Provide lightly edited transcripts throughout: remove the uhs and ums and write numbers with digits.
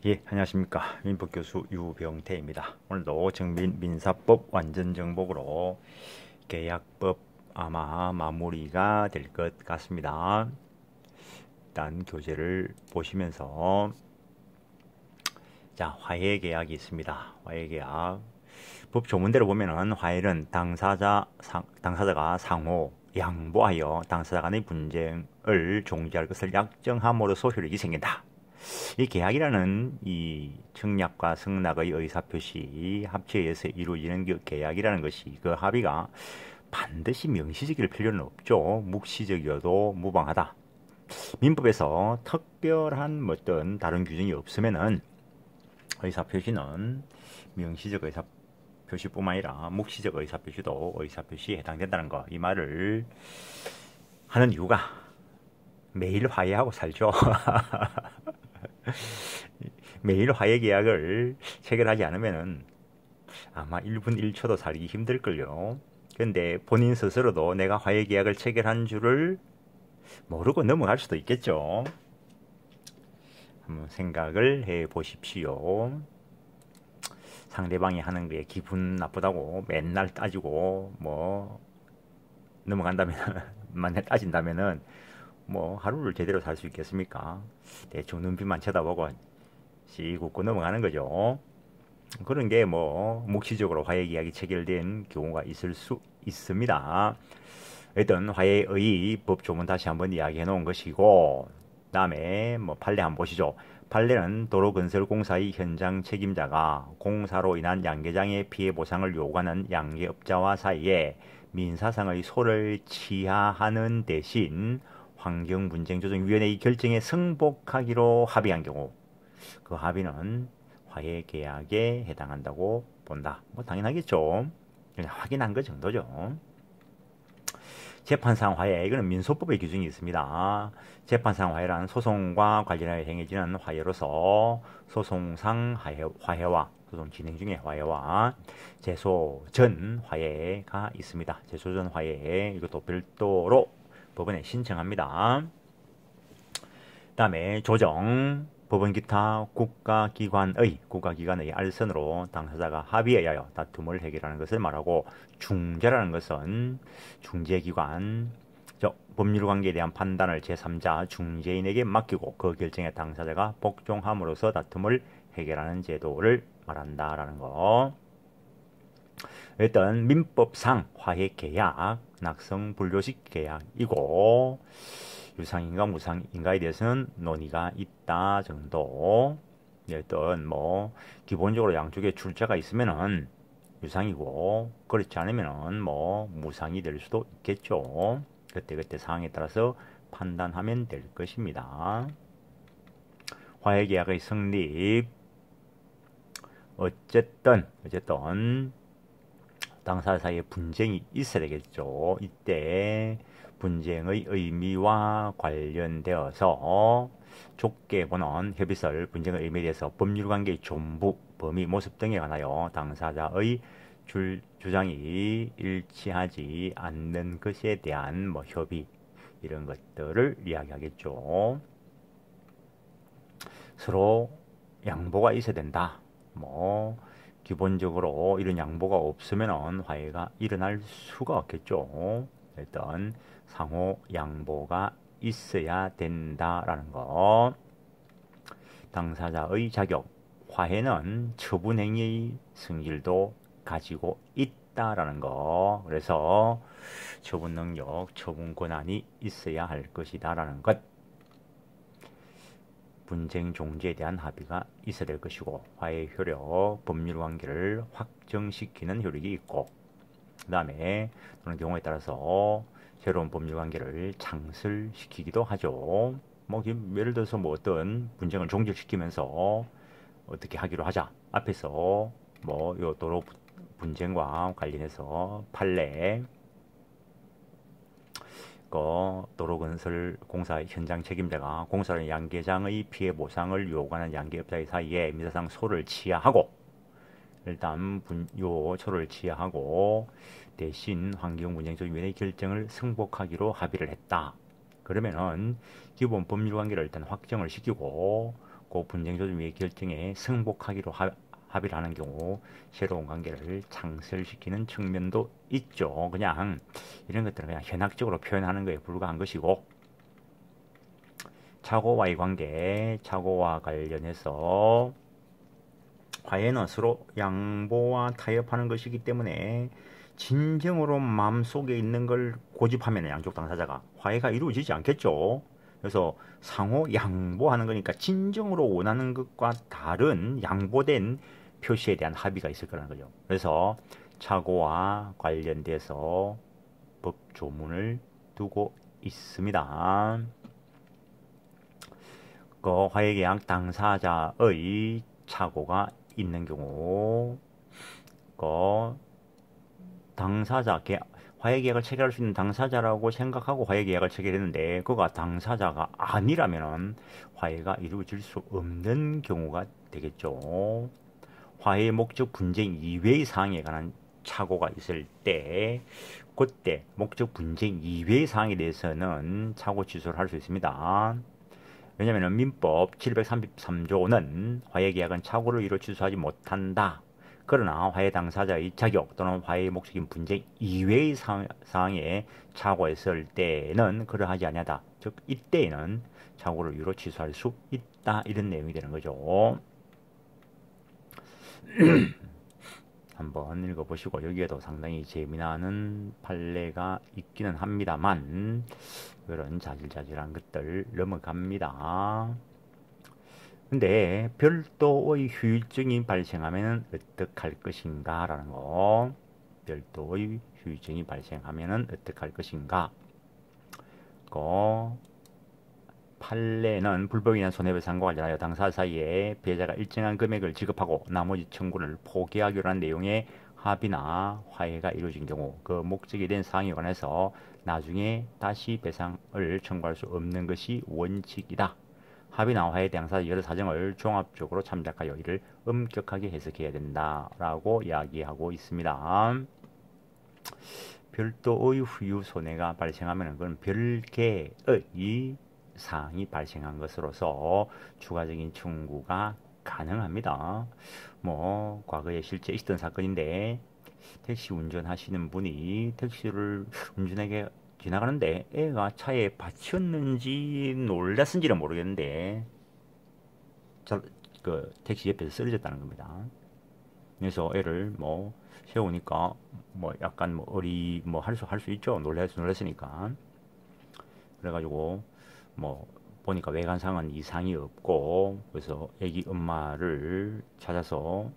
예, 안녕하십니까. 민법교수 유병태입니다. 오늘도 정민 민사법 완전 정복으로 계약법 아마 마무리가 될 것 같습니다. 일단 교재를 보시면서 자, 화해계약이 있습니다. 화해계약. 법 조문대로 보면은 화해는 당사자가 상호 양보하여 당사자 간의 분쟁을 종지할 것을 약정함으로써 효력이 생긴다. 이 계약이라는 이 청약과 승낙의 의사표시 합치에 의해서 이루어지는 그 계약이라는 것이 그 합의가 반드시 명시적일 필요는 없죠. 묵시적이어도 무방하다. 민법에서 특별한 어떤 다른 규정이 없으면은 의사표시는 명시적 의사표시뿐만 아니라 묵시적 의사표시도 의사표시에 해당된다는 거, 이 말을 하는 이유가 매일 화해하고 살죠. 매일 화해 계약을 체결하지 않으면은 아마 1분 1초도 살기 힘들걸요. 근데 본인 스스로도 내가 화해 계약을 체결한 줄을 모르고 넘어갈 수도 있겠죠. 한번 생각을 해 보십시오. 상대방이 하는 게 기분 나쁘다고 맨날 따지고 뭐 넘어간다면 만약 따진다면은 뭐 하루를 제대로 살 수 있겠습니까? 대충 눈빛만 쳐다보고 씩 웃고 넘어가는 거죠. 그런 게 뭐 묵시적으로 화해 계약이 체결된 경우가 있을 수 있습니다. 일단 화해의 법 조문 다시 한번 이야기해 놓은 것이고, 다음에 뭐 판례 한번 보시죠. 판례는 도로건설공사의 현장 책임자가 공사로 인한 양계장의 피해 보상을 요구하는 양계업자와 사이에 민사상의 소를 취하하는 대신 환경분쟁조정위원회의 결정에 승복하기로 합의한 경우, 그 합의는 화해 계약에 해당한다고 본다. 뭐 당연하겠죠. 그냥 확인한 것 정도죠. 재판상 화해, 이거는 민소법의 규정이 있습니다. 재판상 화해란 소송과 관련하여 행해지는 화해로서 소송상 화해와 소송 진행 중의 화해와 제소 전 화해가 있습니다. 제소 전 화해, 이것도 별도로 법원에 신청합니다. 다음에 조정, 법원 기타 국가기관의 알선으로 당사자가 합의에 의하여 다툼을 해결하는 것을 말하고, 중재라는 것은 중재기관, 법률관계에 대한 판단을 제3자 중재인에게 맡기고 그 결정에 당사자가 복종함으로써 다툼을 해결하는 제도를 말한다라는 거. 일단 민법상 화해계약, 낙성불교식 계약이고, 유상인가 무상인가에 대해서는 논의가 있다 정도. 일단 뭐 기본적으로 양쪽에 출자가 있으면은 유상이고, 그렇지 않으면은 뭐 무상이 될 수도 있겠죠. 그때 상황에 따라서 판단하면 될 것입니다. 화해계약의 성립, 어쨌든 당사자 사이에 분쟁이 있어야 되겠죠. 이때 분쟁의 의미와 관련되어서 좁게 보는 협의설 분쟁의 의미에 대해서 법률관계의 존부, 범위, 모습 등에 관하여 당사자의 주장이 일치하지 않는 것에 대한 뭐 협의, 이런 것들을 이야기하겠죠. 서로 양보가 있어야 된다. 뭐 기본적으로 이런 양보가 없으면 화해가 일어날 수가 없겠죠. 일단 상호 양보가 있어야 된다라는 거. 당사자의 자격, 화해는 처분행위의 성질도 가지고 있다라는 거. 그래서 처분 능력, 처분 권한이 있어야 할 것이다라는 것. 분쟁 종지에 대한 합의가 있어야 될 것이고, 화해 효력, 법률 관계를 확정시키는 효력이 있고, 그 다음에 또는 경우에 따라서 새로운 법률 관계를 창설시키기도 하죠. 뭐 예를 들어서 뭐 어떤 분쟁을 종결시키면서 어떻게 하기로 하자. 앞에서 뭐 요 도로 분쟁과 관련해서 판례, 도로건설공사 현장 책임자가 공사를 양계장의 피해 보상을 요구하는 양계업자의 사이에 민사상 소를 취하하고, 일단 요 소를 취하하고 대신 환경분쟁조정위원회의 결정을 승복하기로 합의를 했다. 그러면은 기본 법률관계를 일단 확정을 시키고 그 분쟁 조정위의 결정에 승복하기로 합의를 하는 경우 새로운 관계를 창설시키는 측면도 있죠. 그냥 이런 것들은 그냥 현학적으로 표현하는 것에 불과한 것이고, 차고와의 관계, 차고와 관련해서 화해는 서로 양보와 타협하는 것이기 때문에 진정으로 마음속에 있는 걸 고집하면 양쪽 당사자가 화해가 이루어지지 않겠죠. 그래서 상호 양보하는 거니까 진정으로 원하는 것과 다른 양보된 표시에 대한 합의가 있을 거라는 거죠. 그래서 차고와 관련돼서 법조문을 두고 있습니다. 그 화해계약 당사자의 차고가 있는 경우, 그 화해계약을 체결할 수 있는 당사자라고 생각하고 화해계약을 체결했는데 그가 당사자가 아니라면 화해가 이루어질 수 없는 경우가 되겠죠. 화해의 목적 분쟁 이외의 사항에 관한 착오가 있을 때, 그때 목적 분쟁 이외의 사항에 대해서는 착오 취소를 할 수 있습니다. 왜냐하면 민법 733조는 화해계약은 착오를 이루 취소하지 못한다. 그러나 화해 당사자의 자격 또는 화해의 목적인 분쟁 이외의 사항에 착오했을 때는 그러하지 아니하다. 즉 이때에는 착오를 이루 취소할 수 있다. 이런 내용이 되는 거죠. 한번 읽어보시고, 여기에도 상당히 재미나는 판례가 있기는 합니다만 그런 자질자질한 것들 넘어갑니다. 근데 별도의 후유증이 발생하면 어떡할 것인가 라는 거. 별도의 후유증이 발생하면 어떡할 것인가. 판례는 불법에 의한 손해배상과 관련하여 당사자 사이에 피해자가 일정한 금액을 지급하고 나머지 청구를 포기하기로 한 내용의 합의나 화해가 이루어진 경우 그 목적이 된 사항에 관해서 나중에 다시 배상을 청구할 수 없는 것이 원칙이다. 합의나 화해 당사자 여러 사정을 종합적으로 참작하여 이를 엄격하게 해석해야 된다라고 이야기하고 있습니다. 별도의 후유 손해가 발생하면 그건 별개의 사항이 발생한 것으로서 추가적인 청구가 가능합니다. 과거에 실제 있었던 사건인데, 택시 운전하시는 분이 택시를 운전하게 지나가는데 애가 차에 받쳤는지 놀랐은지는 모르겠는데 그 택시 옆에서 쓰러졌다는 겁니다. 그래서 애를 세우니까 약간 할 수 있죠. 놀랐으니까. 그래가지고 보니까 외관상은 이상이 없고, 그래서 애기 엄마를 찾아서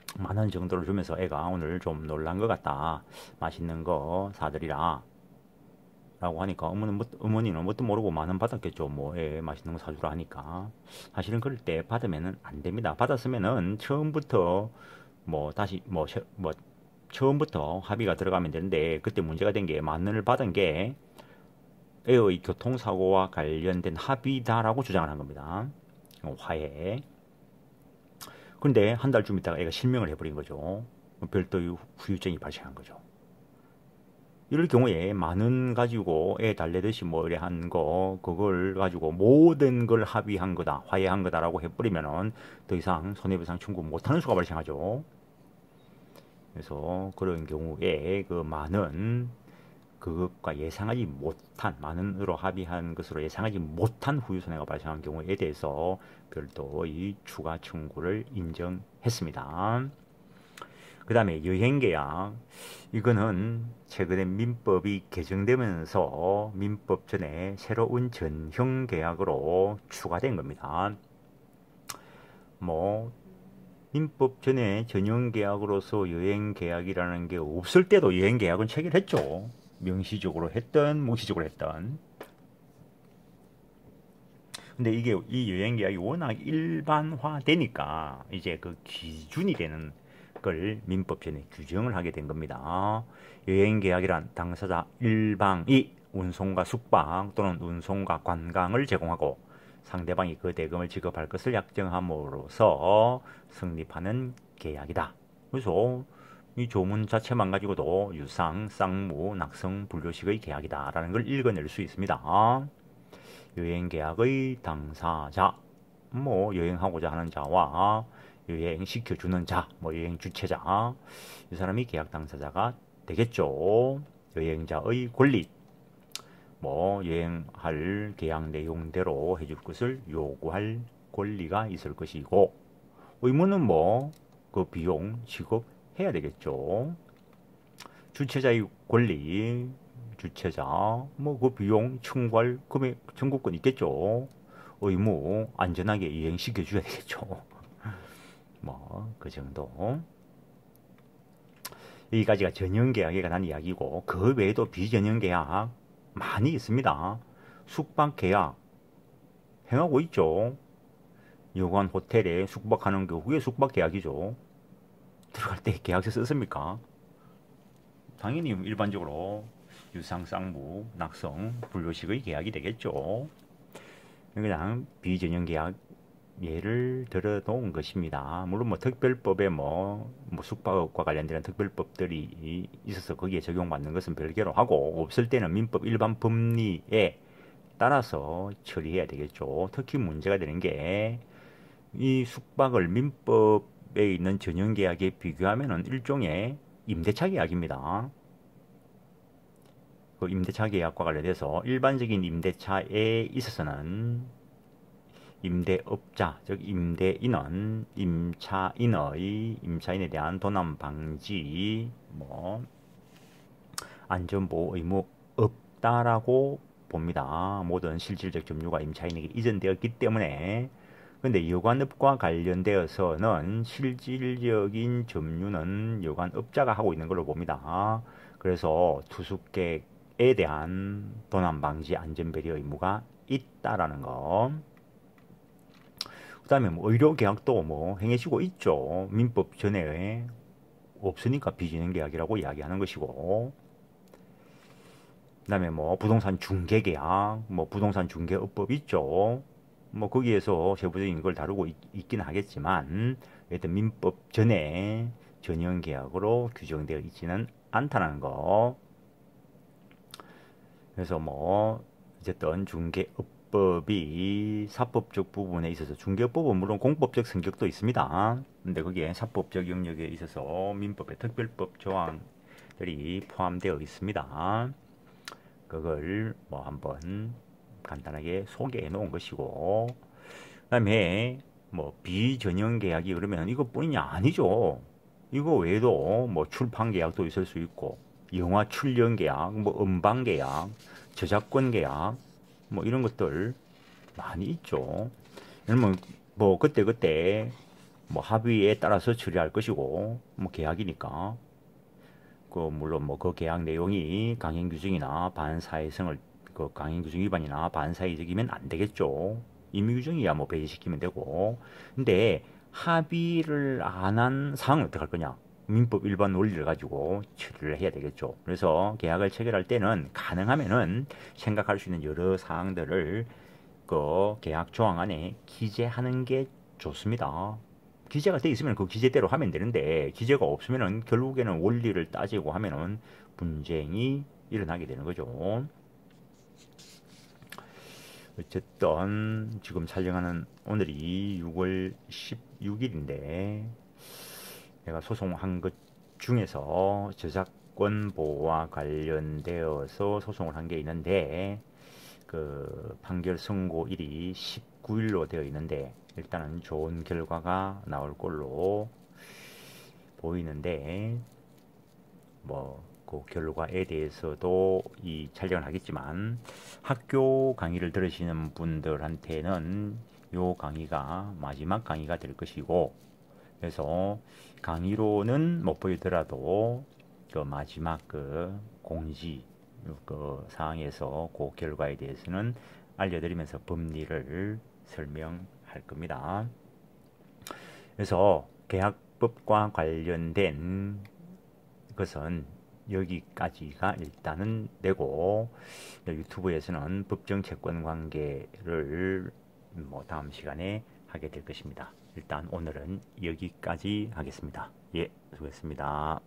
10,000원 정도를 주면서 애가 오늘 좀 놀란 것 같다. 맛있는 거 사드리라. 라고 하니까 어머니는 뭣도 모르고 10,000원 받았겠죠. 애 맛있는 거 사주라 하니까. 사실은 그럴 때 받으면 안 됩니다. 받았으면은 처음부터 처음부터 합의가 들어가면 되는데, 그때 문제가 된 게 10,000원을 받은 게 애의 교통사고와 관련된 합의다라고 주장을 한 겁니다. 화해. 근데 한 달 좀 있다가 애가 실명을 해버린 거죠. 별도의 후유증이 발생한 거죠. 이럴 경우에 10,000원 가지고 애 달래듯이 이래 한 거, 그걸 가지고 모든 걸 합의한 거다, 화해한 거다라고 해버리면은 더 이상 손해배상 청구 못하는 수가 발생하죠. 그래서 그런 경우에 그 10,000원, 그것과 예상하지 못한, 10,000원으로 합의한 것으로 예상하지 못한 후유손해가 발생한 경우에 대해서 별도의 추가 청구를 인정했습니다. 그 다음에 여행계약, 이거는 최근에 민법이 개정되면서 민법 전에 새로운 전형계약으로 추가된 겁니다. 민법 전에 전형계약으로서 여행계약이라는 게 없을 때도 여행계약은 체결했죠. 명시적으로 했던 묵시적으로 했던. 근데 이 여행계약이 워낙 일반화되니까 이제 그 기준이 되는 걸 민법전에 규정을 하게 된 겁니다. 여행계약이란 당사자 1방이 운송과 숙박 또는 운송과 관광을 제공하고 상대방이 그 대금을 지급할 것을 약정함으로써 성립하는 계약이다. 그래서 이 조문 자체만 가지고도 유상, 쌍무, 낙성, 분료식의 계약이다 라는 걸 읽어낼 수 있습니다. 여행계약의 당사자, 뭐 여행하고자 하는 자와 여행시켜주는 자, 뭐 여행 주최자, 이 사람이 계약 당사자가 되겠죠. 여행자의 권리, 뭐 여행할 계약 내용대로 해줄 것을 요구할 권리가 있을 것이고, 의무는 뭐 그 비용 지급해야 되겠죠. 주최자의 권리, 주최자 뭐 그 비용 청구할 금액 청구권 있겠죠. 의무 안전하게 이행시켜 줘야 되겠죠. 뭐 그 정도. 여기까지가 전형계약에 관한 이야기고, 그 외에도 비전형계약 많이 있습니다. 숙박계약 행하고 있죠. 여관 호텔에 숙박하는 게 그게 숙박계약이죠. 들어갈 때 계약서 썼습니까? 당연히 일반적으로 유상, 쌍무, 낙성, 불료식의 계약이 되겠죠. 그냥 비전형 계약 예를 들어 놓은 것입니다. 물론 뭐 특별법에 뭐 숙박업과 관련된 특별법들이 있어서 거기에 적용받는 것은 별개로 하고, 없을 때는 민법 일반 법리에 따라서 처리해야 되겠죠. 특히 문제가 되는 게 이 숙박을 민법에 있는 전형 계약에 비교하면은 일종의 임대차 계약입니다. 그 임대차 계약과 관련해서 일반적인 임대차에 있어서는 임대업자, 즉 임대인은 임차인에 대한 도난 방지, 뭐 안전보호 의무 없다라고 봅니다. 모든 실질적 점유가 임차인에게 이전되었기 때문에. 근데 여관업과 관련되어서는 실질적인 점유는 여관업자가 하고 있는 걸로 봅니다. 그래서 투숙객에 대한 도난 방지 안전 배려 의무가 있다라는 거. 그다음에 뭐 의료 계약도 뭐 행해지고 있죠. 민법 전에 없으니까 비진행 계약이라고 이야기하는 것이고. 그다음에 뭐 부동산 중개 계약, 뭐 부동산 중개업법 있죠. 뭐 거기에서 세부적인 걸 다루고 있긴 하겠지만, 일단 민법 전에 전형 계약으로 규정되어 있지는 않다는 거. 그래서 뭐 어쨌든 중개업법이 사법적 부분에 있어서, 중개업법은 물론 공법적 성격도 있습니다. 근데 거기에 사법적 영역에 있어서 민법의 특별법 조항들이 포함되어 있습니다. 그걸 뭐 한번 간단하게 소개해 놓은 것이고, 그다음에 뭐 비전형 계약이 그러면 이것뿐이냐? 아니죠. 이거 외에도 뭐 출판 계약도 있을 수 있고, 영화 출연 계약, 뭐 음반 계약, 저작권 계약, 뭐 이런 것들 많이 있죠. 그러면 뭐 그때 뭐 합의에 따라서 처리할 것이고, 뭐 계약이니까 그 물론 뭐 그 계약 내용이 강행 규정이나 반사회성을, 그 강행 규정 위반이나 반사회적이면 안 되겠죠. 임의 규정이야 뭐 배제시키면 되고. 근데 합의를 안 한 사항은 어떻게 할 거냐? 민법 일반 논리를 가지고 처리를 해야 되겠죠. 그래서 계약을 체결할 때는 가능하면은 생각할 수 있는 여러 사항들을 그 계약 조항 안에 기재하는 게 좋습니다. 기재가 돼 있으면 그 기재대로 하면 되는데, 기재가 없으면은 결국에는 원리를 따지고 하면은 분쟁이 일어나게 되는 거죠. 어쨌든 지금 촬영하는 오늘이 6월 16일인데 내가 소송한 것 중에서 저작권 보호와 관련되어서 소송을 한 게 있는데, 그 판결 선고일이 19일로 되어 있는데 일단은 좋은 결과가 나올 걸로 보이는데, 뭐 그 결과에 대해서도 이 촬영을 하겠지만, 학교 강의를 들으시는 분들한테는 요 강의가 마지막 강의가 될 것이고, 그래서 강의로는 못 보이더라도 그 마지막 그 공지 그 사항에서 그 결과에 대해서는 알려드리면서 법리를 설명할 겁니다. 그래서 계약법과 관련된 것은 여기까지가 일단은 되고, 유튜브에서는 법정 채권 관계를 뭐 다음 시간에 하게 될 것입니다. 일단 오늘은 여기까지 하겠습니다. 예, 수고했습니다.